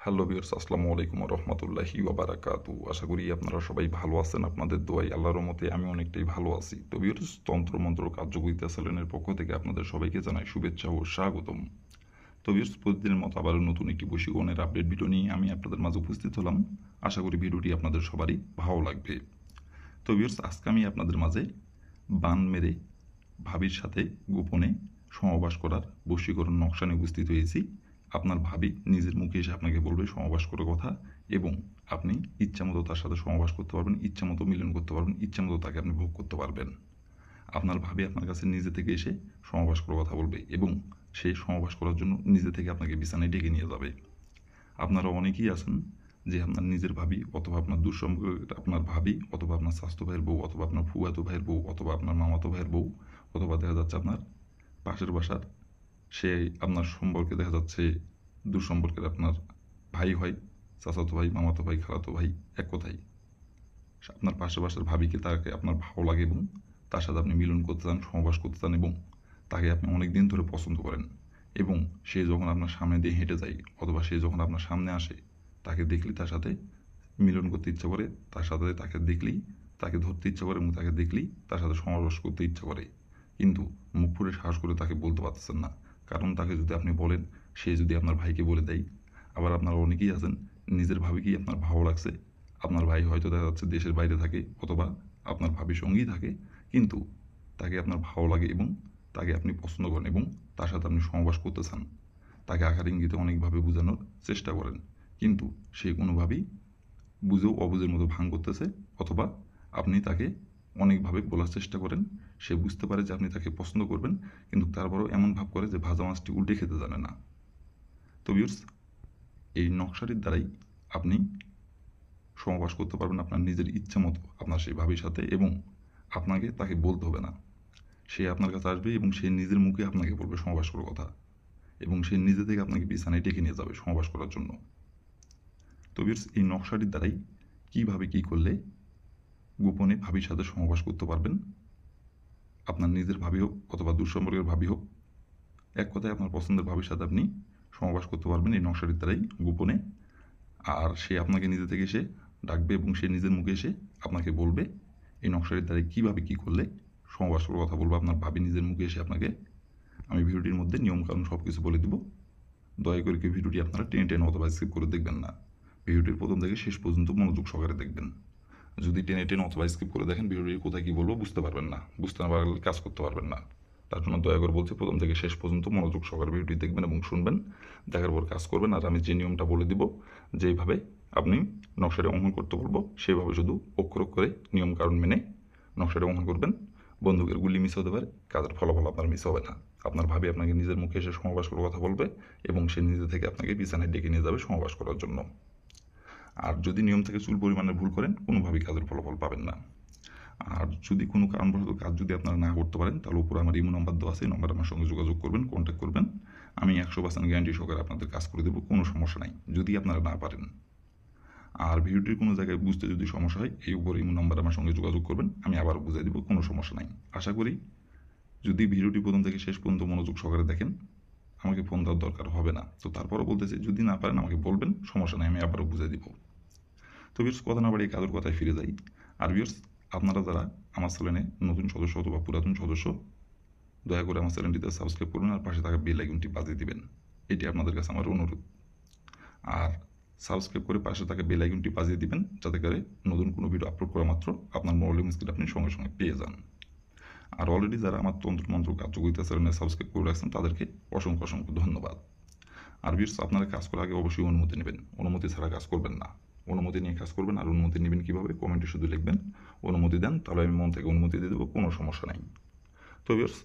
Hello viewers, আসসালামু আলাইকুম ওয়া রাহমাতুল্লাহি ওয়া বারাকাতু। আশা করি আপনারা সবাই ভালো আছেন। আপনাদের দোয়ায় আল্লাহর রহমতে আমি অনেকটাই ভালো আছি। তো ভিউয়ার্স, তন্ত্রমন্ত্র কার্যকরিতা চ্যানেলের পক্ষ থেকে আপনাদের সবাইকে জানাই শুভেচ্ছা ও স্বাগতম। তো ভিউয়ার্স, প্রতিদিনের মতো আবারও নতুন একটি বশীকরণের আপডেট ভিডিও নিয়ে আমি আপনাদের মাঝে উপস্থিত হলাম। আশা করি ভিডিওটি আপনাদের সবারই ভালো লাগবে। তো ভিউয়ার্স, আজকে আমি আপনাদের মাঝে বান মেরে ভাবির সাথে গোপনে সহবাস করার বশীকরণ নকশা নিয়ে উপস্থিত হয়েছি। আপনার ভাবি নিজের মুখে এসে আপনাকে বলবে সহবাস করার কথা, এবং আপনি ইচ্ছামতো তার সাথে সহবাস করতে পারবেন, ইচ্ছামতো মিলন করতে পারবেন, ইচ্ছামতো তাকে আপনি ভোগ করতে পারবেন। আপনার ভাবি আপনার কাছে নিজে থেকে এসে সহবাস করার কথা বলবে, এবং সেই সহবাস করার জন্য নিজে থেকে আপনাকে বিছানায় ডেকে নিয়ে যাবে। আপনারা অনেকেই আছেন যে আপনার নিজের ভাবি অথবা আপনার দুঃসম্পর্কের আপনার ভাবি অথবা আপনার স্বাস্থ্য ভাইয়ের বউ অথবা আপনার ফুয়াতো ভাইয়ের বউ অথবা আপনার মামাতো ভাইয়ের বউ অথবা দেখা যাচ্ছে আপনার পাশের বাসার সে আপনার সম্পর্কে দেখা যাচ্ছে দুঃসম্পর্কের আপনার ভাই হয়, চাচাতো ভাই, মামাতো ভাই, খালাতো ভাই, এক কথায় আপনার পাশের বাসার ভাবিকে তাকে আপনার ভালো লাগে এবং তার সাথে আপনি মিলন করতে চান, সহবাস করতে চান, এবং তাকে আপনি অনেক দিন ধরে পছন্দ করেন, এবং সে যখন আপনার সামনে দিয়ে হেঁটে যায় অথবা সে যখন আপনার সামনে আসে তাকে দেখলেই তার সাথে মিলন করতে ইচ্ছা করে, তার সাথে তাকে দেখলেই তাকে ধরতে ইচ্ছা করে, এবং তাকে দেখলেই তার সাথে সমাবেশ করতে ইচ্ছা করে, কিন্তু মুখ ফুটে সাহস করে তাকে বলতে পারতেছেন না। কারণ তাকে যদি আপনি বলেন, সে যদি আপনার ভাইকে বলে দেয়। আবার আপনারা অনেকেই আছেন নিজের ভাবিকেই আপনার ভালো লাগছে, আপনার ভাই হয়তো দেখা যাচ্ছে দেশের বাইরে থাকে অথবা আপনার ভাবির সঙ্গেই থাকে, কিন্তু তাকে আপনার ভালো লাগে এবং তাকে আপনি পছন্দ করেন এবং তার সাথে আপনি সহবাস করতে চান। তাকে আকার ইঙ্গিতে অনেকভাবে বোঝানোর চেষ্টা করেন, কিন্তু সে কোনোভাবেই বুঝেও অবুঝের মতো ভান করতেছে, অথবা আপনি তাকে অনেকভাবে বলার চেষ্টা করেন, সে বুঝতে পারে যে আপনি তাকে পছন্দ করবেন, কিন্তু তারপরেও এমন ভাব করে যে ভাজা মাছটি উল্টে খেতে জানে না। তো ভিউয়ার্স, এই নকশাটির দ্বারাই আপনি সহবাস করতে পারবেন আপনার নিজের ইচ্ছা মতো আপনার সেই ভাবির সাথে, এবং আপনাকে তাকে বলতে হবে না। সে আপনার কাছে আসবে এবং সে নিজের মুখে আপনাকে বলবে সহবাস করার কথা, এবং সে নিজে থেকে আপনাকে বিছানায় ডেকে নিয়ে যাবে সহবাস করার জন্য। তো ভিউয়ার্স, এই নকশাটির দ্বারাই কীভাবে কী করলে গোপনে ভাবির সাথে সহবাস করতে পারবেন, আপনার নিজের ভাবি হোক অথবা দুঃসম্পর্কের ভাবি হোক, এক কথায় আপনার পছন্দের ভাবির সাথে আপনি সহবাস করতে পারবেন এই নকশাটির দ্বারাই গোপনে। আর সে আপনাকে নিজে থেকে এসে ডাকবে এবং সে নিজের মুখে এসে আপনাকে বলবে এই নকশাটির দ্বারাই কীভাবে কী করলে সহবাস করার কথা বলবো আপনার ভাবি নিজের মুখে এসে আপনাকে। আমি ভিডিওটির মধ্যে নিয়মকানুন সব কিছু বলে দেবো। দয়া করে কেউ ভিডিওটি আপনারা টেনে টেনে অথবা স্কিপ করে দেখবেন না। ভিডিওটির প্রথম থেকে শেষ পর্যন্ত মনোযোগ সহকারে দেখবেন। যদি টেনে টেনে অথবা স্কিপ করে দেখেন ভিডিওটি কোথায় কী বলবো বুঝতে পারবেন না, বুঝতে না পারলে কাজ করতে পারবেন না। তার জন্য দয়া করে বলছি, প্রথম থেকে শেষ পর্যন্ত মনোযোগ সহকারে ভিডিওটি দেখবেন এবং শুনবেন, দেখার পর কাজ করবেন। আর আমি যে নিয়মটা বলে দিব, যেইভাবে আপনি নকশাটি অঙ্কন করতে বলবো সেভাবে শুধু অক্ষর অক্ষরে নিয়ম কারণ মেনে নকশাটি অঙ্কন করবেন। বন্দুকের গুলি মিস হতে পারে, কাজের ফলাফল আপনার মিস হবে না। আপনার ভাবি আপনাকে নিজের মুখে এসে সহবাস করার কথা বলবে, এবং সে নিজে থেকে আপনাকে বিছানায় ডেকে নিয়ে যাবে সহবাস করার জন্য। আর যদি নিয়ম থেকে চুল পরিমাণে ভুল করেন, কোনোভাবেই কাজের ফলাফল পাবেন না। আর যদি কোনো কারণবশত কাজ যদি আপনারা না করতে পারেন, তাহলে উপরে আমার ইমো নাম্বার দেওয়া আছে, এই নাম্বারে আমার সঙ্গে যোগাযোগ করবেন, কন্ট্যাক্ট করবেন। আমি 100% গ্যারান্টি সহকারে আপনাদের কাজ করে দেবো, কোনো সমস্যা নাই যদি আপনারা না পারেন। আর ভিডিওটির কোনো জায়গায় বুঝতে যদি সমস্যা হয়, এই উপরে ইমো নাম্বারে আমার সঙ্গে যোগাযোগ করবেন, আমি আবারও বুঝিয়ে দেবো, কোনো সমস্যা নাই। আশা করি যদি ভিডিওটি প্রথম থেকে শেষ পর্যন্ত মনোযোগ সহকারে দেখেন, আমাকে ফোন দেওয়ার দরকার হবে না। তো তারপরও বলতেছি, যদি না পারেন আমাকে বলবেন, সমস্যা নাই, আমি আবারও বুঝিয়ে দিব। তো ভিউয়ার্স, কথা না বাড়িয়ে কাজের কথায় ফিরে যাই। আর ভিউয়ার্স, আপনারা যারা আমার চ্যানেলে নতুন সদস্য অথবা পুরাতন সদস্য, দয়া করে আমার চ্যানেলটিতে সাবস্ক্রাইব করবেন আর পাশে থাকা বেল আইকনটি বাজিয়ে দিবেন, এটি আপনাদের কাছে আমার অনুরোধ। আর সাবস্ক্রাইব করে পাশে থাকা বেল আইকনটি বাজিয়ে দিবেন, যাতে করে নতুন কোনো ভিডিও আপলোড করা মাত্র আপনার মোবাইল স্ক্রিনে আপনি সঙ্গে সঙ্গে পেয়ে যান। আর অলরেডি যারা আমার তন্ত্রমন্ত্র কার্যকরিতা চ্যানেলে সাবস্ক্রাইব করে রাখছেন তাদেরকে অসংখ্য অসংখ্য ধন্যবাদ। আর ভিউয়ার্স, আপনারা কাজ করার আগে অবশ্যই অনুমতি নেবেন, অনুমতি ছাড়া কাজ করবেন না। অনুমতি নিয়ে কাজ করবেন। আর অনুমতি নেবেন কীভাবে, কমেন্টে শুধু লিখবেন অনুমতি দেন, তাহলে আমি মন থেকে অনুমতি দিয়ে দেবো, কোনো সমস্যা নাই। তো ভিউয়ার্স,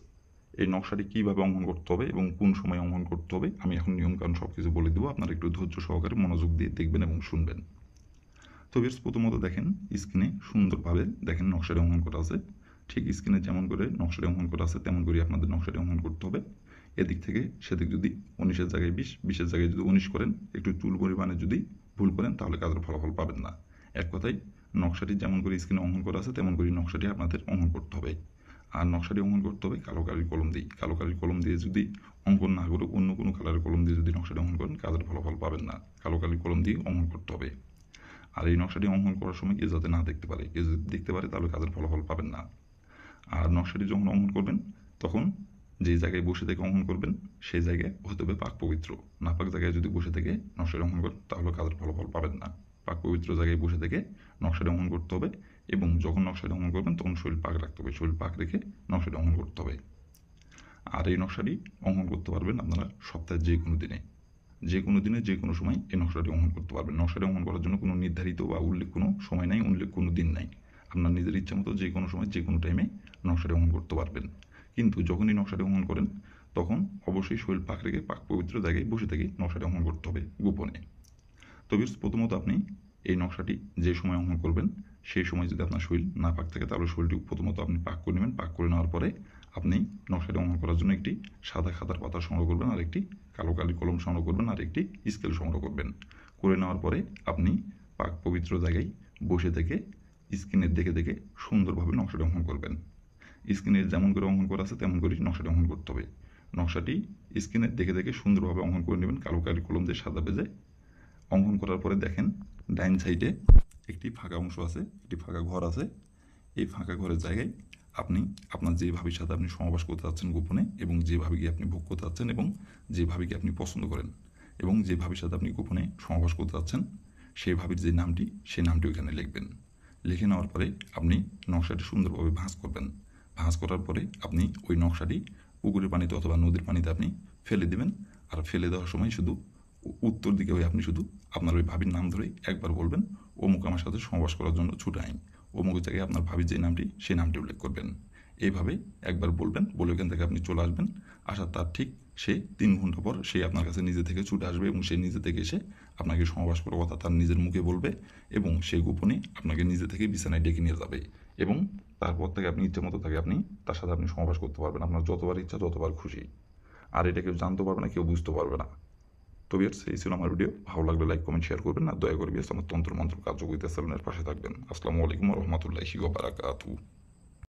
এই নকশাটি কীভাবে অঙ্কন করতে হবে এবং কোন সময় অঙ্কন করতে হবে আমি এখন নিয়মকানুন সব কিছু বলে দেবো, আপনারা একটু ধৈর্য সহকারে মনোযোগ দিয়ে দেখবেন এবং শুনবেন। তো ভিউয়ার্স, প্রথমত দেখেন স্ক্রিনে সুন্দরভাবে দেখেন নকশাটি অঙ্কন করা আছে। ঠিক স্ক্রিনে যেমন করে নকশাটি অঙ্কন করা আছে তেমন করে আপনাদের নকশাটি অঙ্কন করতে হবে। এদিক থেকে সেদিক যদি 19-এর জায়গায় 20, 20-এর জায়গায় যদি 19 করেন, একটু চুল পরিমাণে যদি ভুল করেন, তাহলে কাজের ফলাফল পাবেন না। এক কথায় নকশাটি যেমন করে স্ক্রিনে অঙ্কন করা আছে তেমন করে নকশাটি আপনাদের অঙ্কন করতে হবে। আর নকশাটি অঙ্কন করতে হবে কালো কালির কলম দিয়ে। কালো কালির কলম দিয়ে যদি অঙ্কন না করে অন্য কোনো কালারের কলম দিয়ে যদি নকশাটি অঙ্কন করেন কাজের ফলাফল পাবেন না। কালো কালির কলম দিয়ে অঙ্কন করতে হবে। আর এই নকশাটি অঙ্কন করার সময় কেউ যাতে না দেখতে পারে, কেউ যদি দেখতে পারে তাহলে কাজের ফলাফল পাবেন না। আর নকশাটি যখন অঙ্কন করবেন তখন যে জায়গায় বসে থেকে অঙ্কন করবেন সেই জায়গায় হতে হবে পাক পবিত্র। নাপাক জায়গায় যদি বসে থেকে নকশাটি অঙ্কন করেন তাহলে কাজের ফলাফল পাবেন না। পাক পবিত্র জায়গায় বসে থেকে নকশাটি অঙ্কন করতে হবে এবং যখন নকশাটি অঙ্কন করবেন তখন শরীর পাক রাখতে হবে, শরীর পাক রেখে নকশাটি অঙ্কন করতে হবে। আর এই নকশাটি অঙ্কন করতে পারবেন আপনারা সপ্তাহের যে কোনো দিনে, যে কোনো দিনে যে কোনো সময় এই নকশাটি অঙ্কন করতে পারবেন। নকশাটি অঙ্কন করার জন্য কোনো নির্ধারিত বা উল্লেখ কোনো সময় নাই, উল্লেখ কোনো দিন নাই। আপনার নিজের ইচ্ছা মতো যে কোনো সময় যে কোনো টাইমে নকশাটি অঙ্কন করতে পারবেন। কিন্তু যখনই নকশাটি অঙ্কন করেন তখন অবশ্যই শরীর পাক রেখে পাক পবিত্র জায়গায় বসে থেকে নকশাটি অঙ্কন করতে হবে গোপনে। তবে প্রথমত আপনি এই নকশাটি যে সময় অঙ্কন করবেন সেই সময় যদি আপনার শরীর না পাক থাকে তাহলে শরীরটি প্রথমত আপনি পাক করে নেবেন। পাক করে নেওয়ার পরে আপনি নকশাটি অঙ্কন করার জন্য একটি সাদা খাতার পাতা সংগ্রহ করবেন, আর একটি কালো কালি কলম সংগ্রহ করবেন, আর একটি স্কেল সংগ্রহ করবেন। করে নেওয়ার পরে আপনি পাক পবিত্র জায়গায় বসে থেকে স্ক্রিনের দেখে দেখে সুন্দরভাবে নকশাটি অঙ্কন করবেন। স্ক্রিনের যেমন করে অঙ্কন করা আছে তেমন করেই নকশাটি অঙ্কন করতে হবে। নকশাটি স্ক্রিনের দেখে দেখে সুন্দরভাবে অঙ্কন করে নেবেন কালো কালি কলম দিয়ে সাদা পেজে। অঙ্কন করার পরে দেখেন ডাইন সাইডে একটি ফাঁকা অংশ আছে, একটি ফাঁকা ঘর আছে। এই ফাঁকা ঘরের জায়গায় আপনি আপনার যে ভাবির সাথে আপনি সমাবাস করতে চাচ্ছেন গোপনে, এবং যে ভাবিকে আপনি ভোগ করতে চাচ্ছেন, এবং যে ভাবিকে আপনি পছন্দ করেন, এবং যে ভাবির সাথে আপনি গোপনে সমাবাস করতে চাচ্ছেন সেই ভাবির যে নামটি সেই নামটি ওইখানে লিখবেন। লিখে নেওয়ার পরে আপনি নকশাটি সুন্দরভাবে ভাঁজ করবেন। ভাঁজ করার পরে আপনি ওই নকশাটি পুকুরের পানিতে অথবা নদীর পানিতে আপনি ফেলে দেবেন। আর ফেলে দেওয়ার সময় শুধু উত্তর দিকে হয়ে আপনি শুধু আপনার ওই ভাবির নাম ধরেই একবার বলবেন, অমুক আমার সাথে সহবাস করার জন্য ছুটে আইন। অমুক জায়গায় আপনার ভাবির যে নামটি সেই নামটি উল্লেখ করবেন। এইভাবে একবার বলবেন, বলে ওখান থেকে আপনি চলে আসবেন। আসার তার ঠিক সে 3 ঘন্টা পর সে আপনার কাছে নিজে থেকে ছুটে আসবে এবং সে নিজে থেকে এসে আপনাকে সহবাস করার কথা তার নিজের মুখে বলবে, এবং সেই গোপনে আপনাকে নিজে থেকে বিছানায় ডেকে নিয়ে যাবে। এবং তারপর থেকে আপনি ইচ্ছে মতো থাকে আপনি তার সাথে আপনি সহবাস করতে পারবেন, আপনার যতবার ইচ্ছা যতবার খুশি। আর এটা কেউ জানতে পারবে না, কেউ বুঝতে পারবে না। তো ভিউয়ার্স, এই ছিল আমার ভিডিও। ভালো লাগলে লাইক কমেন্ট শেয়ার করবেন, আর দয়া করে ভিউয়ার্স আমার তন্ত্র মন্ত্র কার্যকরিতা চ্যানেলের পাশে থাকবেন। আসসালামু আলাইকুম ওয়া রাহমাতুল্লাহি ওয়া বারাকাতুহু।